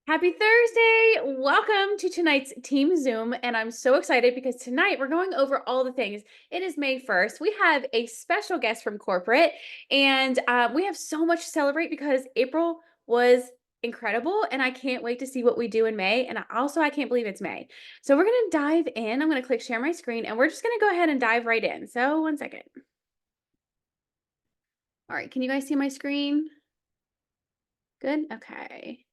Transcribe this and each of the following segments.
Happy Thursday! Welcome to tonight's Team Zoom, and I'm so excited because tonight we're going over all the things. It is May 1st. We have a special guest from corporate, and we have so much to celebrate because April was incredible, and I can't wait to see what we do in May. And I can't believe it's May. So we're going to dive in. I'm going to click share my screen, and we're just going to go ahead and dive right in. So, one second. All right, can you guys see my screen? Good? Okay.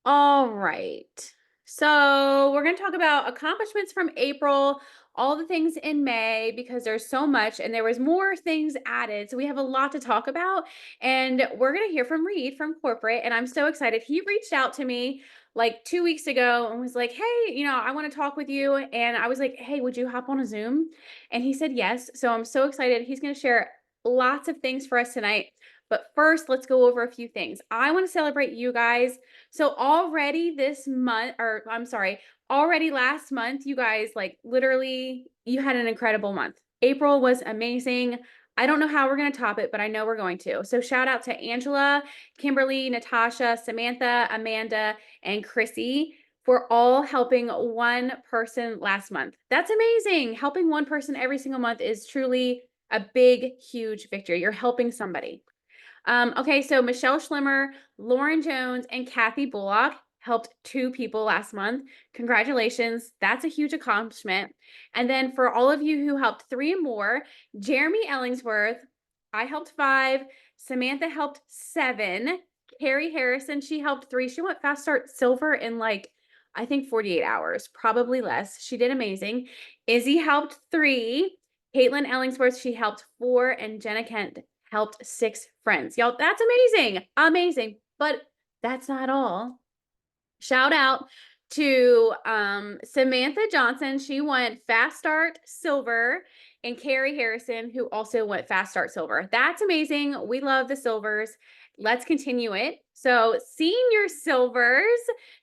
All right. So we're going to talk about accomplishments from April, all the things in May, because there's so much and there was more things added. So we have a lot to talk about. And we're going to hear from Reed from corporate. And I'm so excited. He reached out to me like 2 weeks ago and was like, hey, I want to talk with you. And I was like, hey, would you hop on a Zoom? And he said yes. So I'm so excited. He's going to share lots of things for us tonight. But first, let's go over a few things. I want to celebrate you guys. So already this month, or I'm sorry, already last month, you guys, like literally, you had an incredible month. April was amazing. I don't know how we're going to top it, but I know we're going to. So shout out to Angela, Kimberly, Natasha, Samantha, Amanda, and Chrissy for all helping one person last month. That's amazing. Helping one person every single month is truly a big, huge victory. You're helping somebody. Okay, so Michelle Schlimmer, Lauren Jones, and Kathy Bullock helped 2 people last month. Congratulations. That's a huge accomplishment. And then for all of you who helped 3 more, Jeremy Ellingsworth, I helped 5, Samantha helped 7, Carrie Harrison, she helped 3. She went fast start silver in like, I think 48 hours, probably less. She did amazing. Izzy helped 3. Caitlin Ellingsworth, she helped 4, and Jenna Kent helped 6 friends. Y'all, that's amazing. Amazing. But that's not all. Shout out to Samantha Johnson. She went fast start silver, and Carrie Harrison, who also went fast start silver. That's amazing. We love the silvers. Let's continue it. So, senior silvers,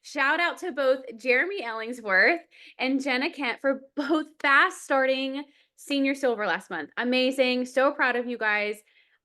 shout out to both Jeremy Ellingsworth and Jenna Kent for both fast starting senior silver last month. Amazing. So proud of you guys.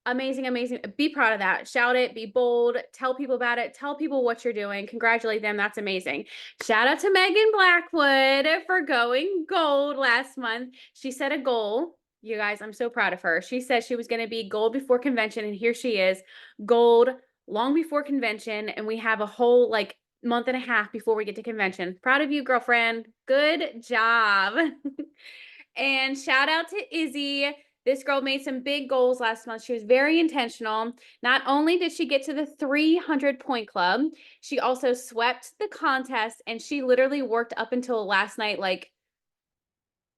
Amazing, amazing. Be proud of that. Shout it, be bold, tell people about it, tell people what you're doing. Congratulate them. That's amazing. Shout out to Megan Blackwood for going gold last month. She set a goal. You guys, I'm so proud of her. She said she was going to be gold before convention, and here she is, gold long before convention. And we have a whole like month and a half before we get to convention. Proud of you, girlfriend. Good job. And shout out to Izzy. This girl made some big goals last month. She was very intentional. Not only did she get to the 300-point club, she also swept the contest, and she literally worked up until last night, like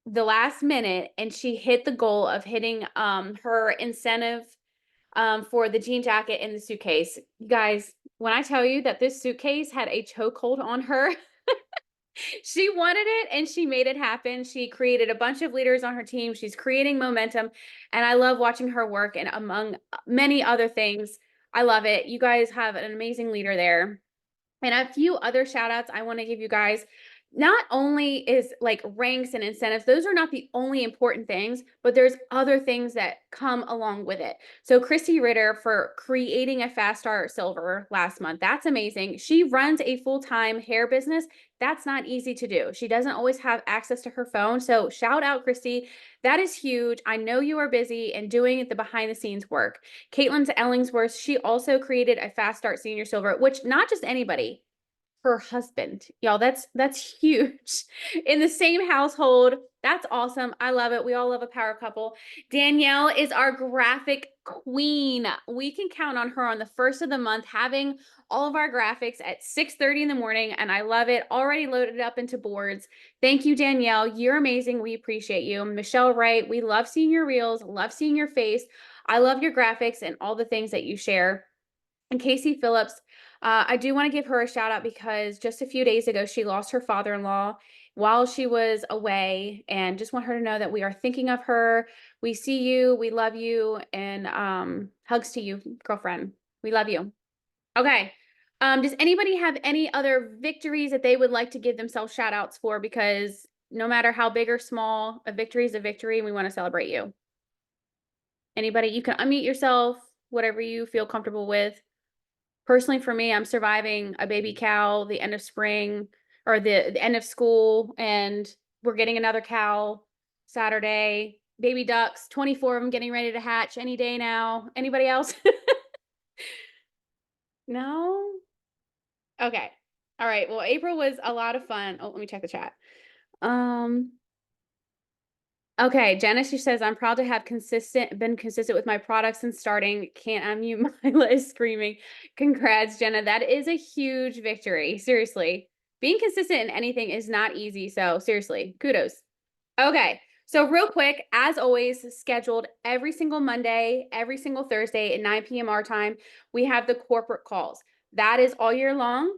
the last minute, and she hit the goal of hitting her incentive for the jean jacket and the suitcase. Guys, when I tell you that this suitcase had a chokehold on her, she wanted it and she made it happen. She created a bunch of leaders on her team. She's creating momentum, and I love watching her work. And among many other things, I love it. You guys have an amazing leader there. And a few other shout outs I want to give you guys. Not only is like ranks and incentives, those are not the only important things, but there's other things that come along with it. So Christy Ritter for creating a fast start silver last month. That's amazing. She runs a full-time hair business. That's not easy to do. She doesn't always have access to her phone. So shout out, Christy. That is huge. I know you are busy and doing the behind the scenes work. Caitlin Ellingsworth, she also created a fast start senior silver, which not just anybody, her husband. Y'all, that's huge. In the same household. That's awesome. I love it. We all love a power couple. Danielle is our graphic queen. We can count on her on the first of the month having all of our graphics at 6:30 in the morning, and I love it. Already loaded up into boards. Thank you, Danielle. You're amazing. We appreciate you. Michelle Wright, we love seeing your reels, love seeing your face. I love your graphics and all the things that you share. And Casey Phillips, I do want to give her a shout out because just a few days ago, she lost her father-in-law while she was away, and just want her to know that we are thinking of her. We see you, we love you, and hugs to you, girlfriend. We love you. Okay. Does anybody have any other victories that they would like to give themselves shout outs for? Because no matter how big or small, a victory is a victory, and we want to celebrate you. Anybody? You can unmute yourself, whatever you feel comfortable with. Personally, for me, I'm surviving a baby cow, the end of spring or the end of school, and we're getting another cow Saturday. Baby ducks, 24 of them getting ready to hatch any day now. Anybody else? No? Okay. All right. Well, April was a lot of fun. Oh, let me check the chat. Um, okay, Jenna, she says, I'm proud to have been consistent with my products and starting. Can't unmute. Mila is screaming. Congrats, Jenna. That is a huge victory. Seriously. Being consistent in anything is not easy. So seriously, kudos. Okay. So real quick, as always, scheduled every single Monday, every single Thursday at 9 p.m. our time, we have the corporate calls. That is all year long.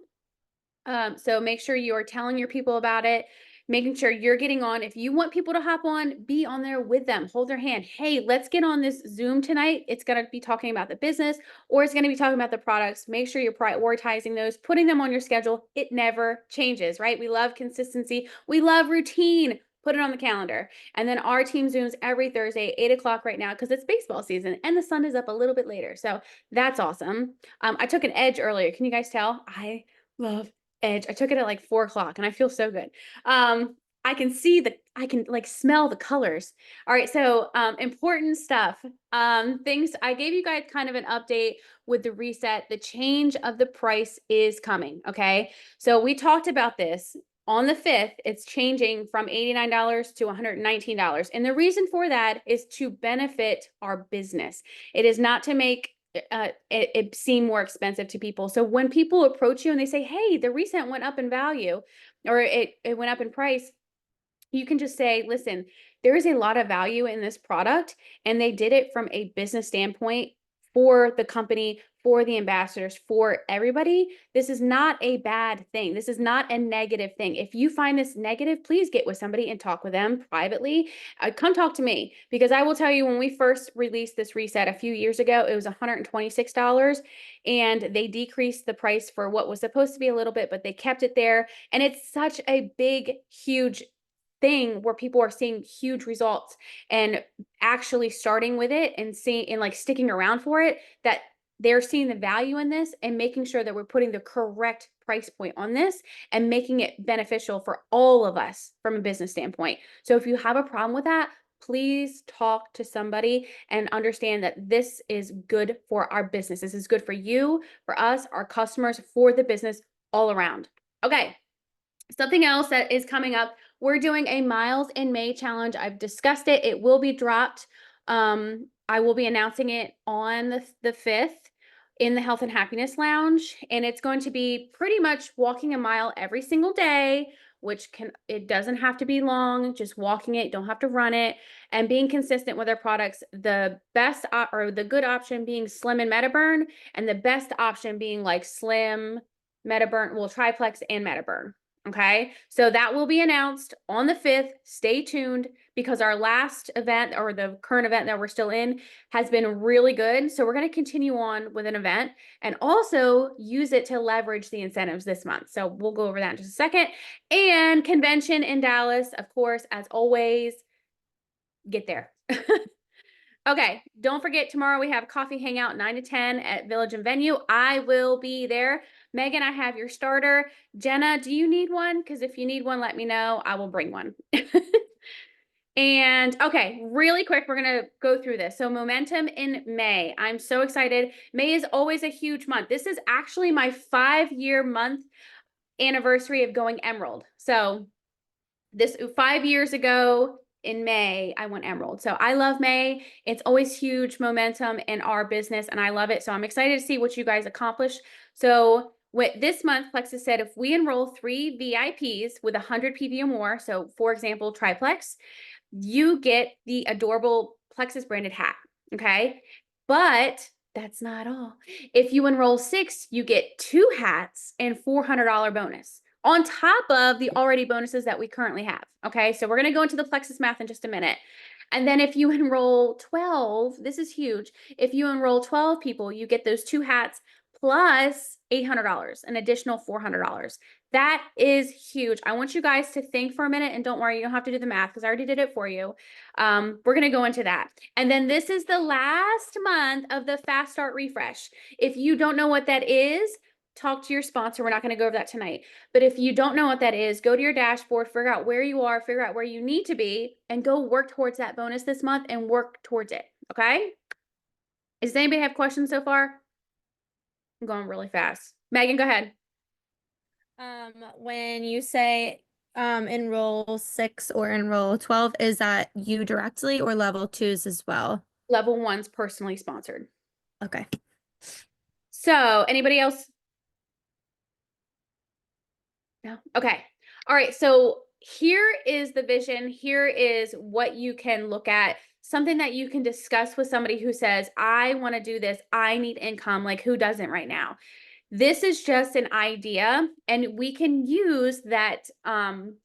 So make sure you are telling your people about it, making sure you're getting on. If you want people to hop on, be on there with them, hold their hand. Hey, let's get on this Zoom tonight. It's going to be talking about the business or it's going to be talking about the products. Make sure you're prioritizing those, putting them on your schedule. It never changes, right? We love consistency. We love routine. Put it on the calendar. And then our team Zooms every Thursday, 8 o'clock right now, because it's baseball season and the sun is up a little bit later. So that's awesome. I took an edge earlier. Can you guys tell? I love edge. I took it at like 4 o'clock and I feel so good. I can see I can like smell the colors. All right. So, important stuff. Things I gave you guys kind of an update with the reset. The change of the price is coming. Okay. So we talked about this on the 5th. It's changing from $89 to $119. And the reason for that is to benefit our business. It is not to make it seem more expensive to people. So when people approach you and they say, hey, the reset went up in value or it went up in price, you can just say, listen, there is a lot of value in this product, and they did it from a business standpoint for the company, for the ambassadors, for everybody. This is not a bad thing. This is not a negative thing. If you find this negative, please get with somebody and talk with them privately. Come talk to me, because I will tell you, when we first released this reset a few years ago, it was $126, and they decreased the price for what was supposed to be a little bit, but they kept it there. And it's such a big, huge thing where people are seeing huge results and actually starting with it and seeing and like sticking around for it, that they're seeing the value in this and making sure that we're putting the correct price point on this and making it beneficial for all of us from a business standpoint. So if you have a problem with that, please talk to somebody and understand that this is good for our business. This is good for you, for us, our customers, for the business all around. Okay. Something else that is coming up, we're doing a Miles in May challenge. I've discussed it. It will be dropped. I will be announcing it on the 5th in the Health and Happiness Lounge. And it's going to be pretty much walking a mile every single day, it doesn't have to be long, just walking it, don't have to run it, and being consistent with our products. The best or the good option being Slim and MetaBurn, and the best option being like Slim, MetaBurn, well, Triplex and MetaBurn. Okay, so that will be announced on the 5th. Stay tuned, because our last event, or the current event that we're still in, has been really good. So we're going to continue on with an event and also use it to leverage the incentives this month. So we'll go over that in just a second. And convention in Dallas, of course, as always, get there. Okay, don't forget, tomorrow we have coffee hangout 9 to 10 at Village and Venue. I will be there. Megan, I have your starter. Jenna, do you need one? Because if you need one, let me know. I will bring one. And okay, really quick, we're going to go through this. So momentum in May. I'm so excited. May is always a huge month. This is actually my 5-year month anniversary of going Emerald. So this 5 years ago in May, I went Emerald. So I love May. It's always huge momentum in our business, and I love it. So I'm excited to see what you guys accomplish. So this month, Plexus said, if we enroll 3 VIPs with 100 PV or more, so for example, Triplex, you get the adorable Plexus branded hat. Okay. But that's not all. If you enroll 6, you get 2 hats and $400 bonus on top of the already bonuses that we currently have. Okay. So we're going to go into the Plexus math in just a minute. And then if you enroll 12, this is huge. If you enroll 12 people, you get those 2 hats plus $800, an additional $400. That is huge. I want you guys to think for a minute, and don't worry, you don't have to do the math because I already did it for you. We're going to go into that. And then this is the last month of the Fast Start Refresh. If you don't know what that is, talk to your sponsor. We're not going to go over that tonight. But if you don't know what that is, go to your dashboard, figure out where you are, figure out where you need to be, and go work towards that bonus this month and work towards it. Okay? Does anybody have questions so far? I'm going really fast. Megan, go ahead. When you say enroll 6 or enroll 12, is that you directly or level 2s as well? Level 1's personally sponsored. Okay. So, anybody else? No? Okay. All right. So, here is the vision. Here is what you can look at. Something that you can discuss with somebody who says, I want to do this. I need income. Like, who doesn't right now? This is just an idea, and we can use that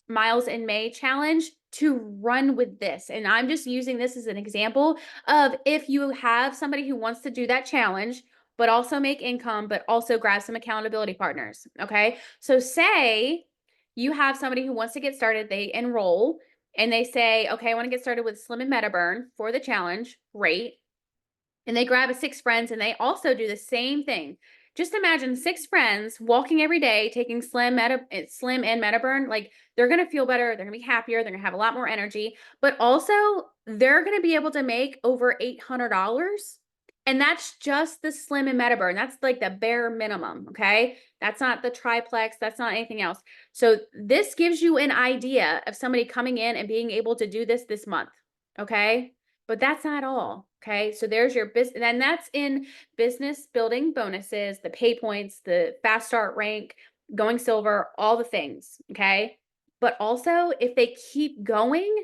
Miles in May challenge to run with this. And I'm just using this as an example of if you have somebody who wants to do that challenge, but also make income, but also grab some accountability partners. Okay. So, say you have somebody who wants to get started, they enroll and they say, okay, I want to get started with Slim and Meta Burn for the challenge. Great. And they grab 6 friends and they also do the same thing. Just imagine 6 friends walking every day, taking Slim and Metaburn. Like, they're gonna feel better, they're gonna be happier, they're gonna have a lot more energy, but also they're gonna be able to make over $800. And that's just the Slim and Metaburn. That's like the bare minimum. Okay. That's not the triplex, that's not anything else. So this gives you an idea of somebody coming in and being able to do this month. Okay. But that's not all. Okay. So there's your business, and that's in business building bonuses, the pay points, the fast start rank, going silver, all the things. Okay. But also, if they keep going,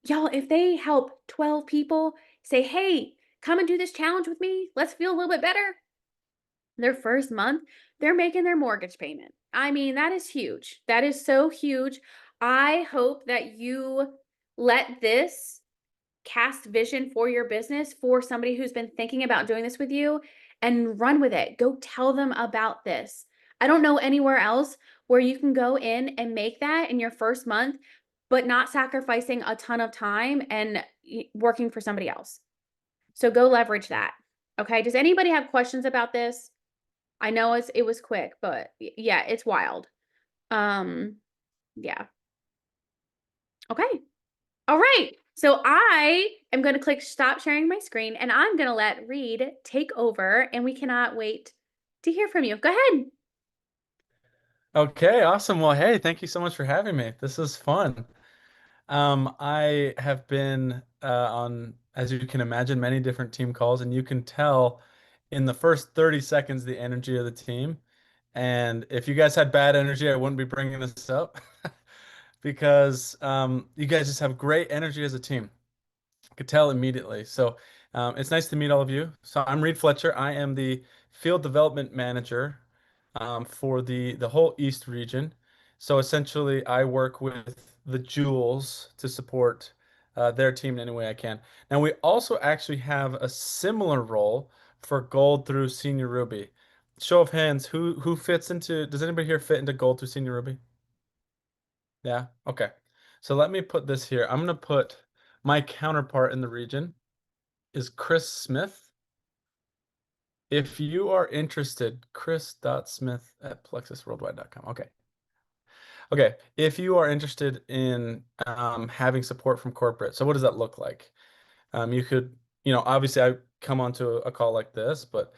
y'all, if they help 12 people say, hey, come and do this challenge with me, let's feel a little bit better. Their first month, they're making their mortgage payment. I mean, that is huge. That is so huge. I hope that you let this cast vision for your business for somebody who's been thinking about doing this with you and run with it. Go tell them about this. I don't know anywhere else where you can go in and make that in your first month, but not sacrificing a ton of time and working for somebody else. So go leverage that. Okay. Does anybody have questions about this? I know it was quick, but yeah, it's wild. Yeah. Okay. All right. So I am going to click stop sharing my screen and I'm going to let Reed take over and we cannot wait to hear from you. Go ahead. Okay, awesome. Well, hey, thank you so much for having me. This is fun. I have been on, as you can imagine, many different team calls, and you can tell in the first 30 seconds the energy of the team. And if you guys had bad energy, I wouldn't be bringing this up because you guys just have great energy as a team. I could tell immediately. So it's nice to meet all of you. So I'm Reed Fletcher. I am the field development manager for the whole East region. So essentially, I work with the Jewels to support their team in any way I can. Now, we also actually have a similar role for Gold through Senior Ruby. Show of hands, who fits into, does anybody here fit into Gold through Senior Ruby? Yeah, okay. So let me put this here. I'm going to put my counterpart in the region is Chris Smith. If you are interested, chris.smith@plexusworldwide.com. Okay. Okay. If you are interested in having support from corporate, so what does that look like? You could, obviously I come onto a call like this, but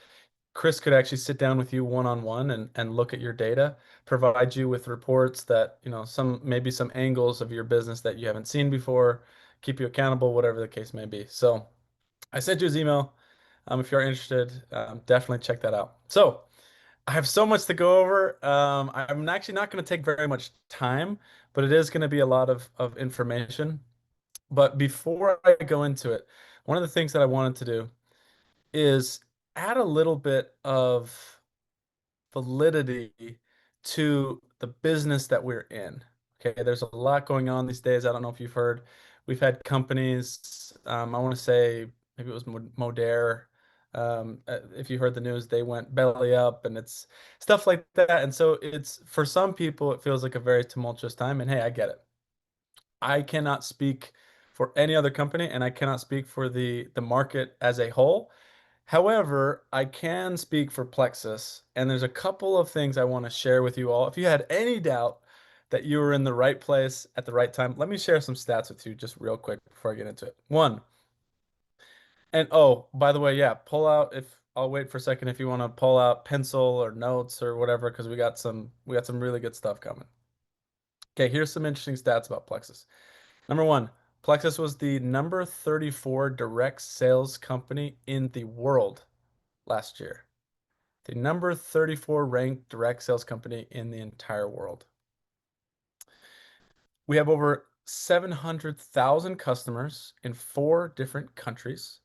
Chris could actually sit down with you one-on-one and look at your data, provide you with reports that, maybe some angles of your business that you haven't seen before, keep you accountable, whatever the case may be. So I sent you his email. If you're interested, definitely check that out. So I have so much to go over. I'm actually not going to take very much time, but it is going to be a lot of information. But before I go into it, one of the things that I wanted to do is add a little bit of validity to the business that we're in. Okay, there's a lot going on these days. I don't know if you've heard. We've had companies, I want to say maybe it was Modere, If you heard the news, they went belly up, and it's stuff like that. And so it's for some people, it feels like a very tumultuous time. And hey, I get it. I cannot speak for any other company, and I cannot speak for the market as a whole. However, I can speak for Plexus, and there's a couple of things I want to share with you all. If you had any doubt that you were in the right place at the right time, let me share some stats with you just real quick before I get into it. One, and oh, by the way, yeah, pull out if I'll wait for a second if you want to pull out pencil or notes or whatever, because we got some really good stuff coming. Okay, here's some interesting stats about Plexus. Number one, Plexus was the number 34 direct sales company in the world last year. The number 34 ranked direct sales company in the entire world. We have over 700,000 customers in 4 different countries.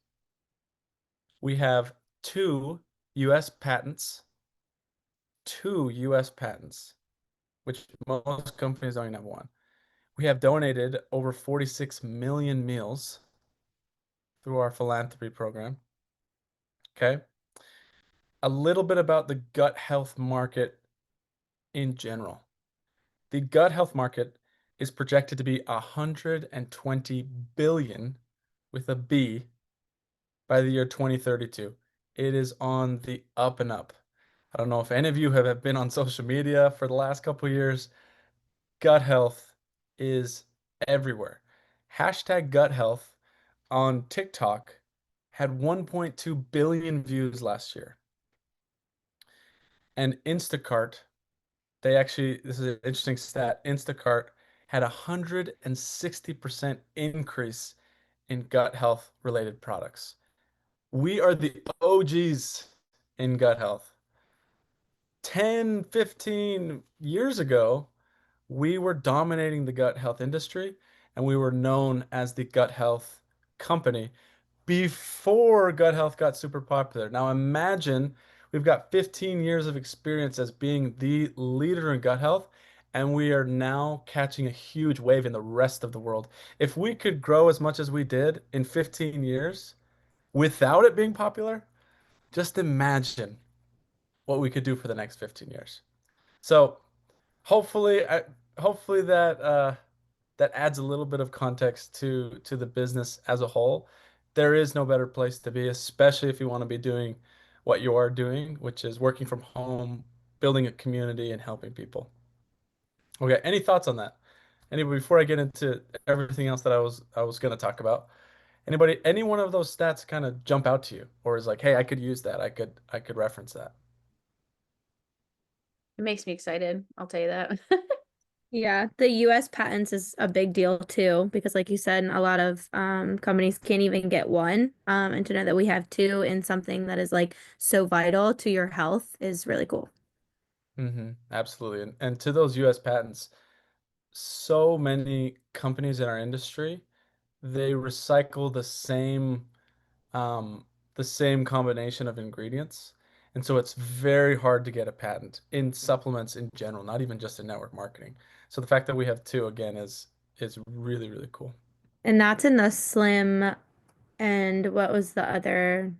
We have US patents, 2 US patents, which most companies don't even have one. We have donated over 46 million meals through our philanthropy program. Okay. A little bit about the gut health market in general. The gut health market is projected to be 120 billion with a B by the year 2032. It is on the up and up. I don't know if any of you have been on social media for the last couple of years. Gut health is everywhere. Hashtag gut health on TikTok had 1.2 billion views last year. And Instacart, this is an interesting stat. Instacart had a 160% increase in gut health related products. We are the OGs in gut health. 10, 15 years ago, we were dominating the gut health industry, and we were known as the gut health company before gut health got super popular. Now imagine we've got 15 years of experience as being the leader in gut health, and we are now catching a huge wave in the rest of the world. If we could grow as much as we did in 15 years without it being popular, just imagine what we could do for the next 15 years. So hopefully, hopefully that adds a little bit of context to the business as a whole. There is no better place to be, especially if you want to be doing what you are doing, which is working from home, building a community, and helping people. Okay, any thoughts on that? Anybody, before I get into everything else that I was going to talk about, any one of those stats kind of jump out to you, or is like, hey, I could use that. I could reference that. It makes me excited. I'll tell you that. Yeah, the US patents is a big deal too, because like you said, a lot of companies can't even get one. And to know that we have two in something that is like so vital to your health is really cool. Absolutely. And to those US patents, so many companies in our industry, they recycle um, the same combination of ingredients. And so it's very hard to get a patent in supplements in general, not even just in network marketing. So the fact that we have two again is really, really cool. And that's in the slim and what was the other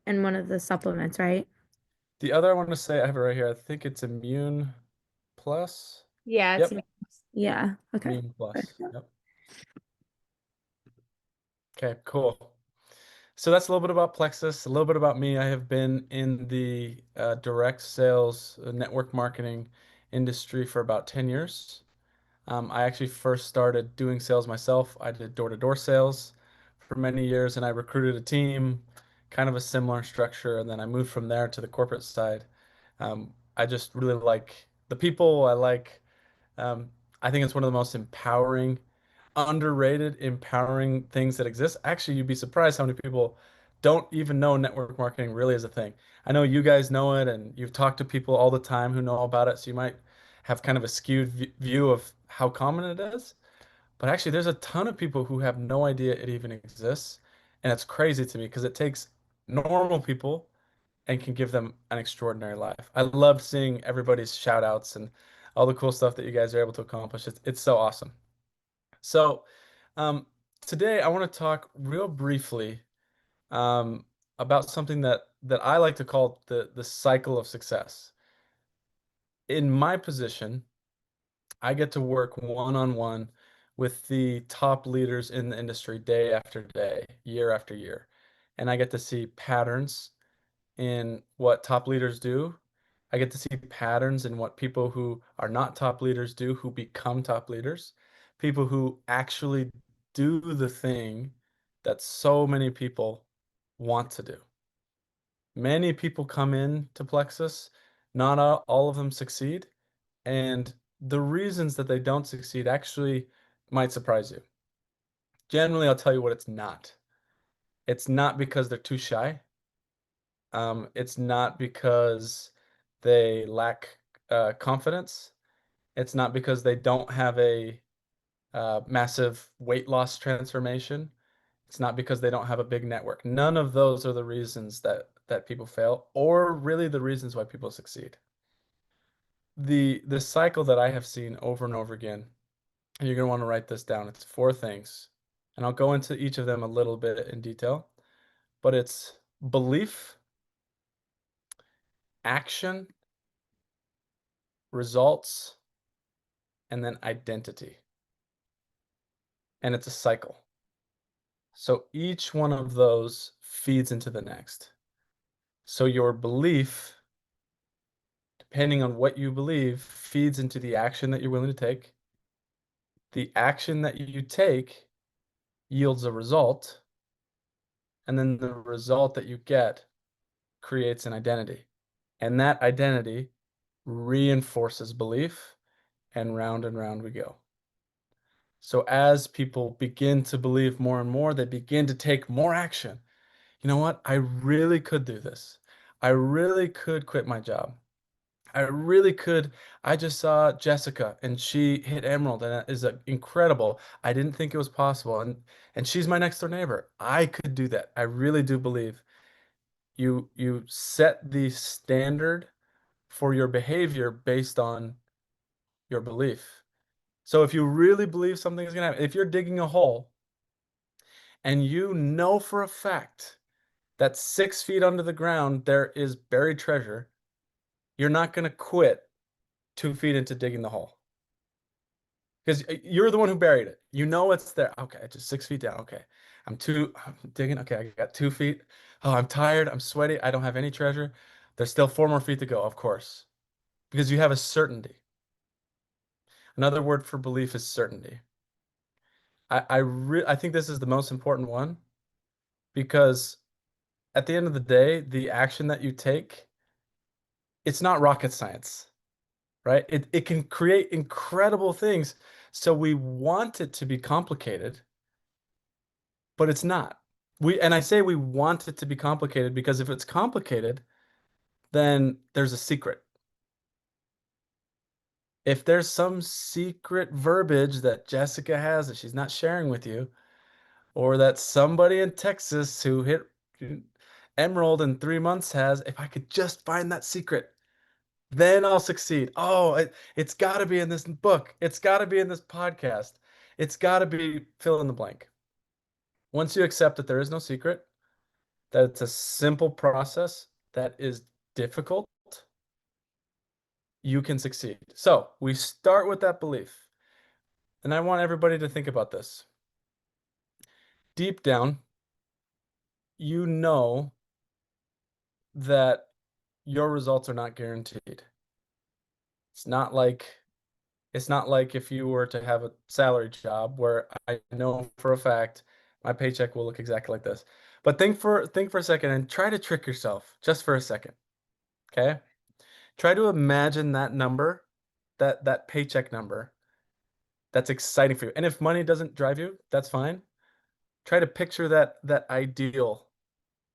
and one of the supplements, right? The other I want to say, I have it right here. I think it's Immune Plus. Yeah, it's Yep, Yeah. Okay. Immune Plus. Yep. Okay, cool. So that's a little bit about Plexus, a little bit about me. I have been in the direct sales, network marketing industry for about 10 years. I actually first started doing sales myself. I did door-to-door sales for many years, and I recruited a team, kind of a similar structure, and then I moved from there to the corporate side. I just really like the people. Um, I think it's one of the most empowering, underrated, empowering things that exist. Actually, you'd be surprised how many people don't even know network marketing really is a thing. I know you guys know it, and you've talked to people all the time who know about it, so you might have kind of a skewed view of how common it is. But actually, there's a ton of people who have no idea it even exists, and it's crazy to me because it takes normal people and can give them an extraordinary life. I love seeing everybody's shout outs and all the cool stuff that you guys are able to accomplish. It's so awesome. So, um, today I want to talk real briefly um, about something that I like to call the cycle of success. In my position, I get to work one-on-one with the top leaders in the industry day after day, year after year. And I get to see patterns in what top leaders do. I get to see patterns in what people who are not top leaders do, who become top leaders, people who actually do the thing that so many people want to do. Many people come in to Plexus, not all of them succeed, and the reasons that they don't succeed actually might surprise you. Generally, I'll tell you what it's not. It's not because they're too shy. It's not because they lack confidence. It's not because they don't have a massive weight loss transformation. It's not because they don't have a big network. None of those are the reasons that people fail, or really the reasons why people succeed. The cycle that I have seen over and over again, and you're going to want to write this down. It's four things, and I'll go into each of them a little bit in detail, but it's belief, action, results, and then identity. And it's a cycle. So each one of those feeds into the next. So your belief, depending on what you believe, feeds into the action that you're willing to take. The action that you take yields a result, and then the result that you get creates an identity. And that identity reinforces belief, and round we go. So as people begin to believe more and more, they begin to take more action. You know what? I really could do this. I really could quit my job. I really could. I just saw Jessica and she hit Emerald and it is incredible. I didn't think it was possible. And she's my next door neighbor. I could do that. I really do believe you set the standard for your behavior based on your belief. So if you really believe something is going to happen, if you're digging a hole and you know for a fact that 6 feet under the ground there is buried treasure, you're not going to quit 2 feet into digging the hole. Because you're the one who buried it. You know it's there. Okay, just 6 feet down. Okay. I'm digging. Okay, I got 2 feet. Oh, I'm tired. I'm sweaty. I don't have any treasure. There's still 4 more feet to go, of course. Because you have a certainty. Another word for belief is certainty. I think this is the most important one because at the end of the day, the action that you take, it's not rocket science, right? It can create incredible things. So we want it to be complicated, but it's not. And I say we want it to be complicated because if it's complicated, then there's a secret. If there's some secret verbiage that Jessica has that she's not sharing with you, or that somebody in Texas who hit Emerald in 3 months has, if I could just find that secret, then I'll succeed. Oh, it's got to be in this book. It's got to be in this podcast. It's got to be fill in the blank. Once you accept that there is no secret, that it's a simple process that is difficult, you can succeed. So we start with that belief. And I want everybody to think about this. Deep down, you know that your results are not guaranteed. It's not like if you were to have a salary job where I know for a fact my paycheck will look exactly like this. But think for a second and try to trick yourself just for a second. Okay? Try to imagine that number, that paycheck number that's exciting for you. And if money doesn't drive you, that's fine. Try to picture that ideal,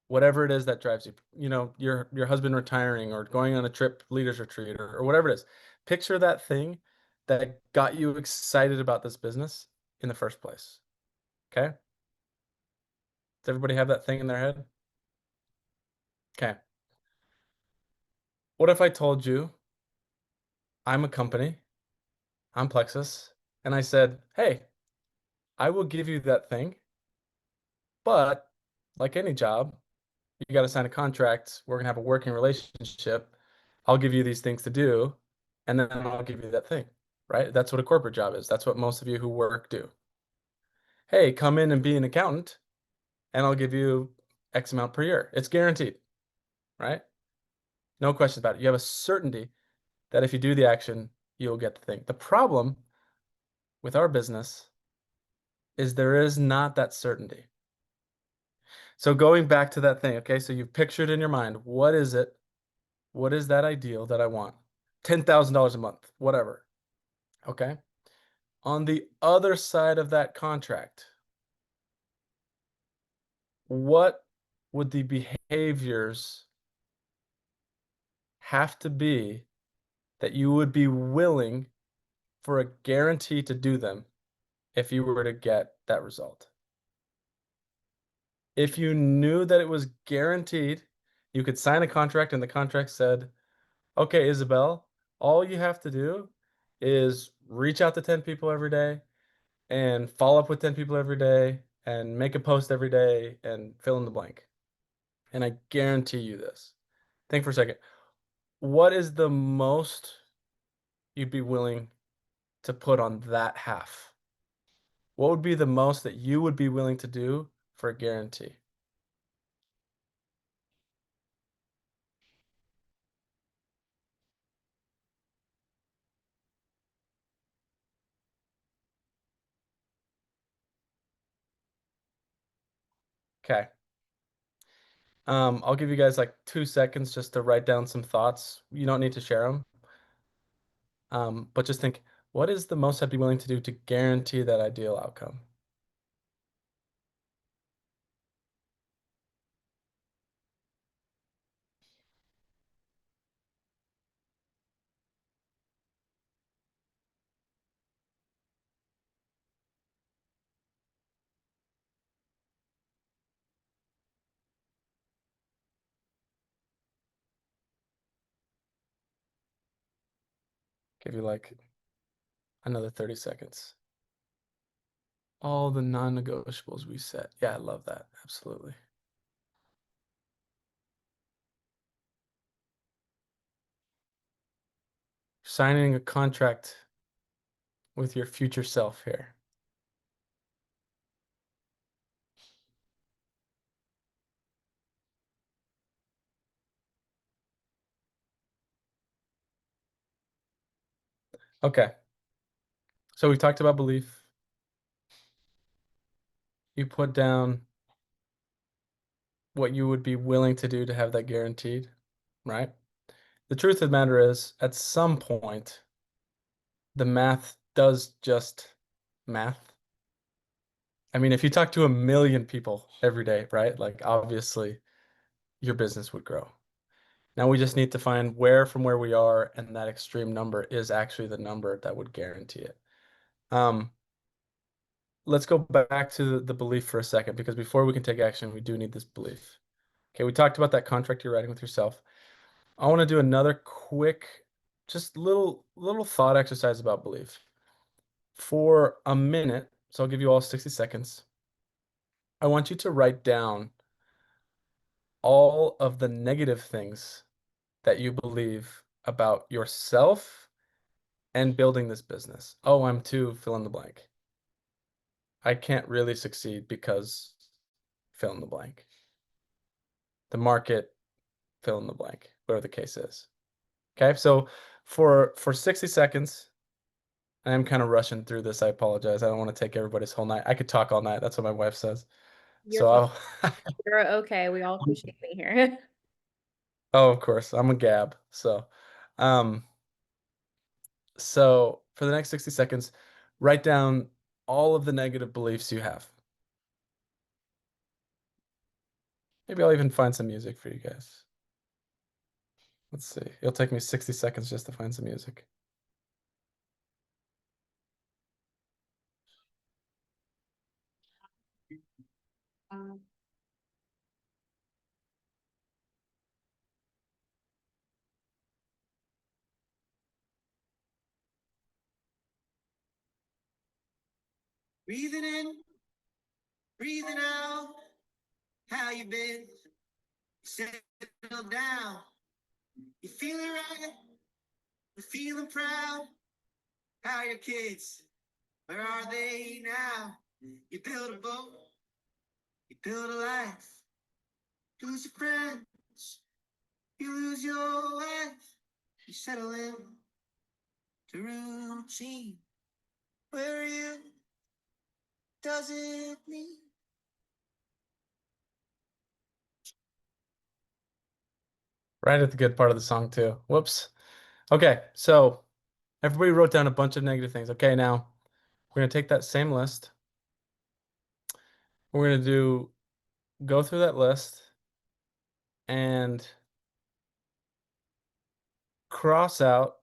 whatever it is that drives you. You know, your husband retiring or going on a trip, leaders retreat, or whatever it is. Picture that thing that got you excited about this business in the first place. Okay? Does everybody have that thing in their head? Okay. What if I told you I'm a company, I'm Plexus, and I said, hey, I will give you that thing, but like any job, you got to sign a contract. We're gonna have a working relationship. I'll give you these things to do, and then I'll give you that thing, right? That's what a corporate job is. That's what most of you who work do. Hey, come in and be an accountant, and I'll give you X amount per year. It's guaranteed, right? No questions about it. You have a certainty that if you do the action, you'll get the thing. The problem with our business is there is not that certainty. So going back to that thing, okay, so you've pictured in your mind, what is it? What is that ideal that I want? $10,000 a month, whatever. Okay. On the other side of that contract, what would the behaviors have to be that you would be willing for a guarantee to do them if you were to get that result? If you knew that it was guaranteed, you could sign a contract and the contract said, okay, Isabel, all you have to do is reach out to 10 people every day and follow up with 10 people every day and make a post every day and fill in the blank. And I guarantee you this. Think for a second. What is the most you'd be willing to put on that half? What would be the most that you would be willing to do for a guarantee? Okay. I'll give you guys like 2 seconds just to write down some thoughts. You don't need to share them. But just think, what is the most I'd be willing to do to guarantee that ideal outcome? Give you like another 30 seconds. All the non-negotiables we set. Yeah, I love that. Absolutely. Signing a contract with your future self here. Okay. So we talked about belief. You put down what you would be willing to do to have that guaranteed, right? The truth of the matter is, at some point, the math does just math. I mean, if you talk to a million people every day, right? Like, obviously, your business would grow. Now we just need to find where from where we are, and that extreme number is actually the number that would guarantee it. Um, let's go back to the belief for a second, because before we can take action, we do need this belief. Okay, we talked about that contract you're writing with yourself. I want to do another quick, just little thought exercise about belief. For a minute, so I'll give you all 60 seconds. I want you to write down all of the negative things that you believe about yourself and building this business. Oh, I'm too fill in the blank. I can't really succeed because fill in the blank. The market, fill in the blank, whatever the case is. Okay, so for 60 seconds, I am kind of rushing through this. I apologize. I don't want to take everybody's whole night. I could talk all night. That's what my wife says. You're So fine. I'll You're okay. We all appreciate being here. oh, of course, I'm a gab. Um, so for the next 60 seconds, write down all of the negative beliefs you have. Maybe I'll even find some music for you guys. Let's see. It'll take me 60 seconds just to find some music. Breathing in, breathing out. How you been? settle down. You feeling right? You feeling proud? How are your kids? Where are they now? You build a boat, you build a life. You lose your friends, you lose your wife. You settle in to routine. Where are you? Does it mean? Right at the good part of the song too. Whoops. Okay, so everybody wrote down a bunch of negative things. Okay, now we're gonna take that same list. We're gonna go through that list and cross out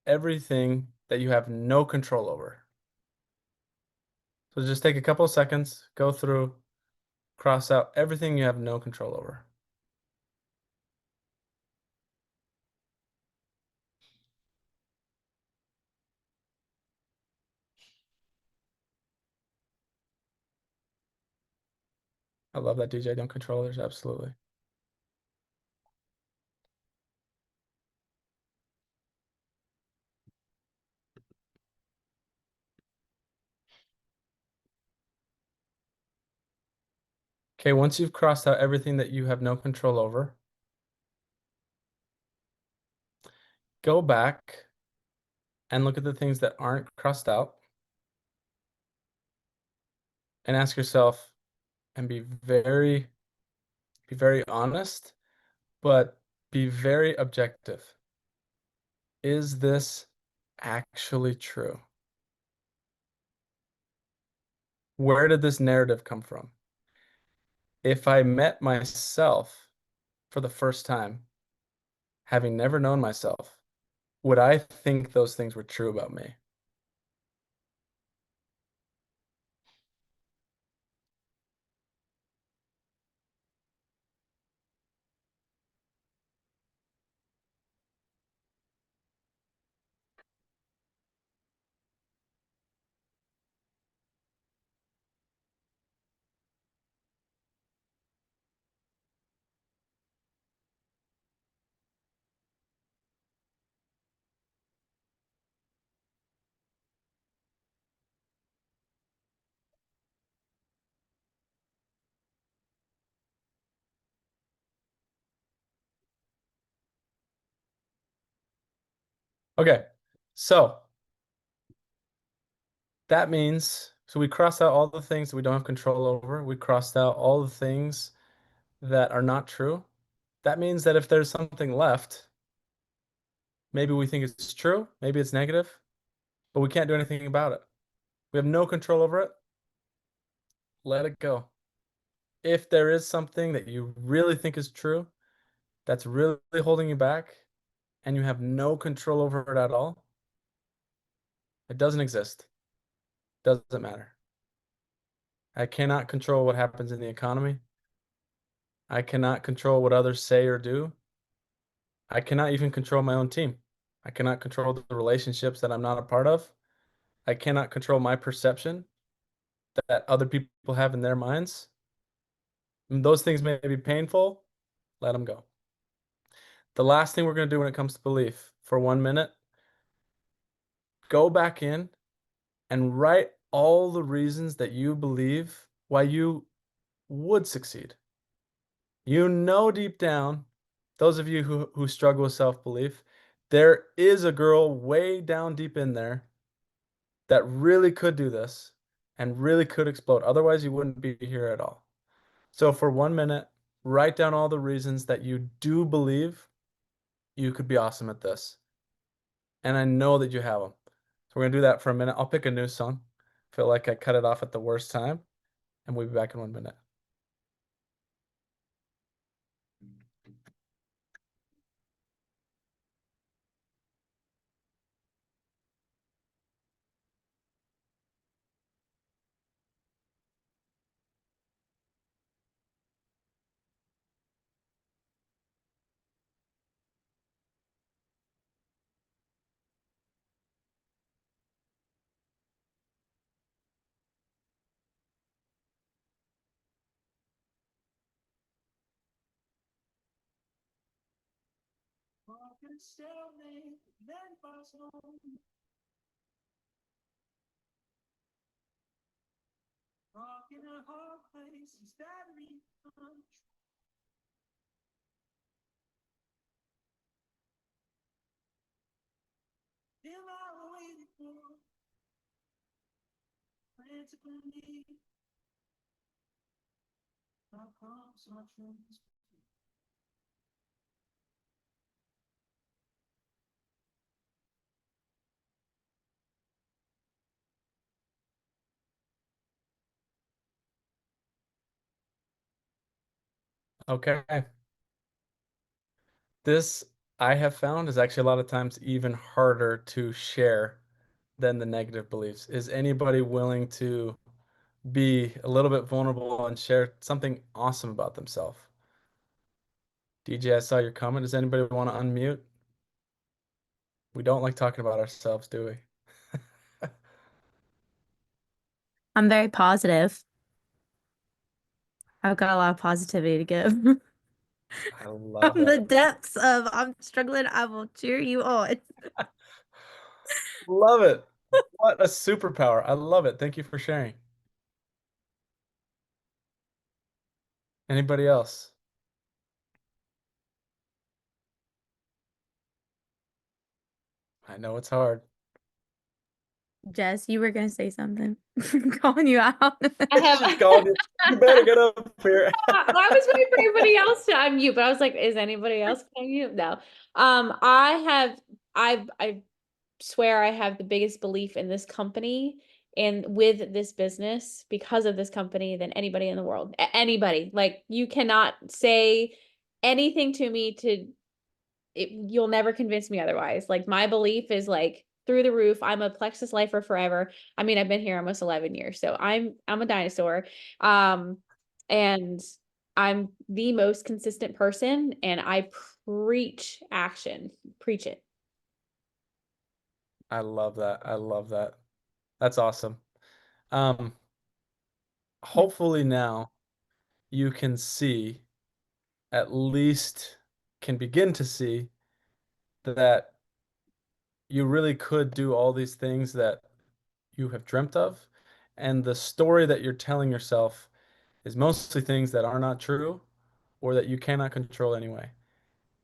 everything that you have no control over. So just take a couple of seconds, go through, cross out everything you have no control over. I love that DJ don't control others, absolutely. Okay, once you've crossed out everything that you have no control over, go back and look at the things that aren't crossed out and ask yourself and be very honest, but be very objective. Is this actually true? Where did this narrative come from? If I met myself for the first time, having never known myself, would I think those things were true about me? Okay, so that means, so we crossed out all the things that we don't have control over. We crossed out all the things that are not true. That means that if there's something left, maybe we think it's true, maybe it's negative, but we can't do anything about it. We have no control over it. Let it go. If there is something that you really think is true, that's really holding you back, and you have no control over it at all, it doesn't exist. Doesn't matter. I cannot control what happens in the economy. I cannot control what others say or do. I cannot even control my own team. I cannot control the relationships that I'm not a part of. I cannot control my perception that other people have in their minds. And those things may be painful. Let them go. The last thing we're going to do when it comes to belief for 1 minute, go back in and write all the reasons that you believe why you would succeed. You know deep down, those of you who struggle with self-belief, there is a girl way down deep in there that really could do this and really could explode. Otherwise, you wouldn't be here at all. So for 1 minute, write down all the reasons that you do believe you could be awesome at this. And I know that you have them. So we're gonna do that for a minute. I'll pick a new song. Feel like I cut it off at the worst time, and we'll be back in 1 minute. Walking a stalemate, then bus home. Rock in a hard place instead of reach. Feel I waited for principal need. My promise, my truth. Okay. This I have found is actually a lot of times even harder to share than the negative beliefs. Is anybody willing to be a little bit vulnerable and share something awesome about themselves? DJ, I saw your comment. Does anybody want to unmute? We don't like talking about ourselves, do we? I'm very positive. I've got a lot of positivity to give. I love From the it. depths of I'm struggling, I will cheer you on. Love it. What a superpower. I love it. Thank you for sharing. Anybody else? I know it's hard. Jess, you were gonna say something. Calling you out. I have. She's calling you. You better get up here. I was waiting for everybody else to unmute, but I was like, is anybody else going to unmute? No. I have, I swear I have the biggest belief in this company and with this business because of this company than anybody in the world. Anybody. Like, you cannot say anything to me you'll never convince me otherwise. Like, my belief is like through the roof. I'm a Plexus lifer forever. I mean, I've been here almost 11 years, so I'm a dinosaur. Um, and I'm the most consistent person, and I preach action. Preach it. I love that. I love that. That's awesome. Um, Hopefully now you can see, at least can begin to see that you really could do all these things that you have dreamt of. And the story that you're telling yourself is mostly things that are not true or that you cannot control anyway.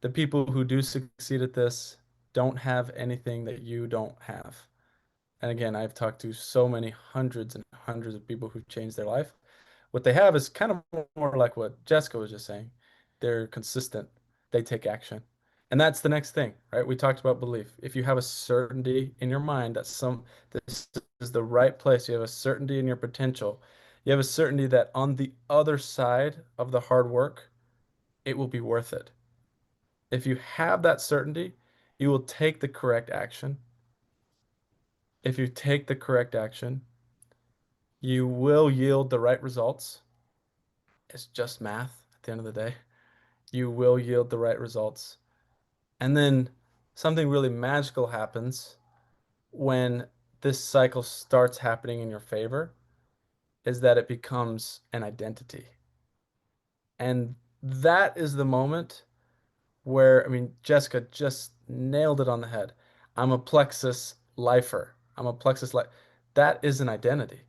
The people who do succeed at this don't have anything that you don't have. And again, I've talked to so many hundreds and hundreds of people who've changed their life. What they have is kind of more like what Jessica was just saying. They're consistent. They take action. And that's the next thing, right? We talked about belief. If you have a certainty in your mind that this is the right place, you have a certainty in your potential, you have a certainty that on the other side of the hard work, it will be worth it. If you have that certainty, you will take the correct action. If you take the correct action, you will yield the right results. It's just math at the end of the day. You will yield the right results. And then something really magical happens when this cycle starts happening in your favor, is that it becomes an identity. And that is the moment where, I mean, Jessica just nailed it on the head. I'm a plexus lifer. I'm a plexus life. That is an identity,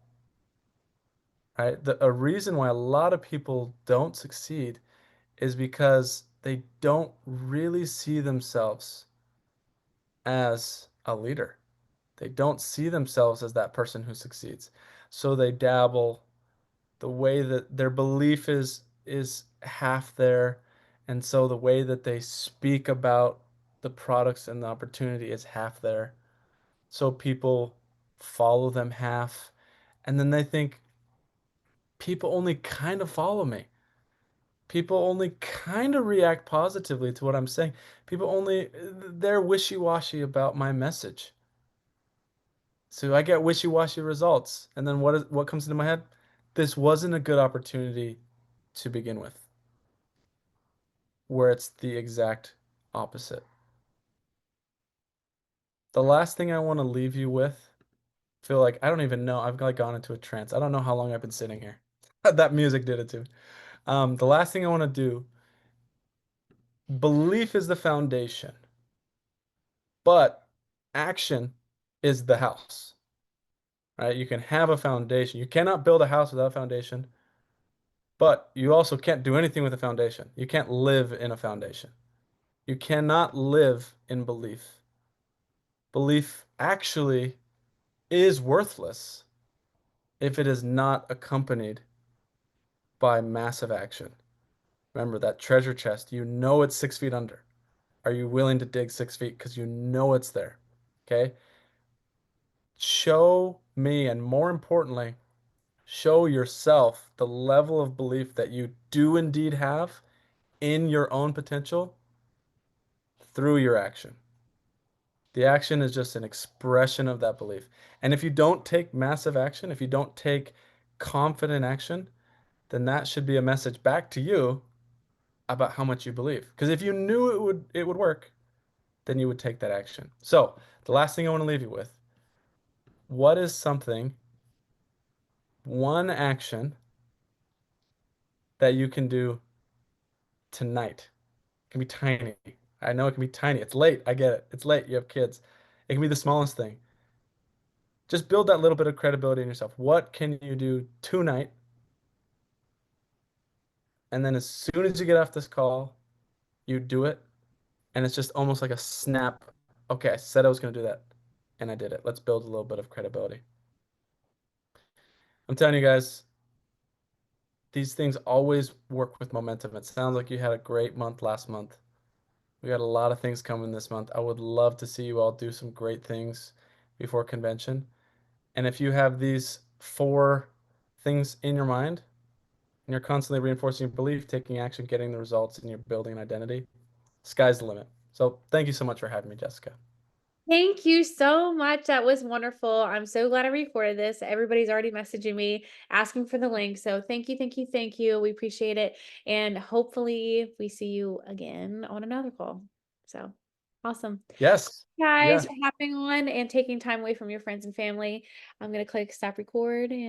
right? A reason why a lot of people don't succeed is because they don't really see themselves as a leader. They don't see themselves as that person who succeeds. So they dabble. The way that their belief is half there, and so the way that they speak about the products and the opportunity is half there. So people follow them half, and then they think people only kind of follow me. People only kind of react positively to what I'm saying. People only, they're wishy-washy about my message. So I get wishy-washy results. And then what comes into my head? This wasn't a good opportunity to begin with, where it's the exact opposite. The last thing I want to leave you with, feel like I don't even know. I've like gone into a trance. I don't know how long I've been sitting here. That music did it to me. The last thing I want to do, belief is the foundation. but action is the house, right? You can have a foundation. You cannot build a house without a foundation, but you also can't do anything with a foundation. You can't live in a foundation. You cannot live in belief. Belief actually is worthless if it is not accompanied by massive action. Remember that treasure chest, you know it's 6 feet under. Are you willing to dig 6 feet? Because you know it's there. Okay? Show me, and more importantly, show yourself the level of belief that you do indeed have in your own potential through your action. The action is just an expression of that belief. And if you don't take massive action, if you don't take confident action, then that should be a message back to you about how much you believe. Because if you knew it would work, then you would take that action. So, the last thing I want to leave you with, what is something, one action that you can do tonight? It can be tiny. I know it can be tiny. It's late. I get it. It's late. You have kids. It can be the smallest thing. Just build that little bit of credibility in yourself. What can you do tonight? And then as soon as you get off this call, you do it. And it's just almost like a snap. Okay, I said I was going to do that. And I did it. Let's build a little bit of credibility. I'm telling you guys, these things always work with momentum. It sounds like you had a great month last month. We got a lot of things coming this month. I would love to see you all do some great things before convention. And if you have these 4 things in your mind and you're constantly reinforcing your belief, taking action, getting the results, and you're building an identity, sky's the limit. So thank you so much for having me, Jessica. Thank you so much. That was wonderful. I'm so glad I recorded this. Everybody's already messaging me asking for the link. So thank you, thank you, thank you. We appreciate it. And hopefully we see you again on another call. So awesome. Yes. Guys Yeah. for hopping on and taking time away from your friends and family. I'm going to click stop record.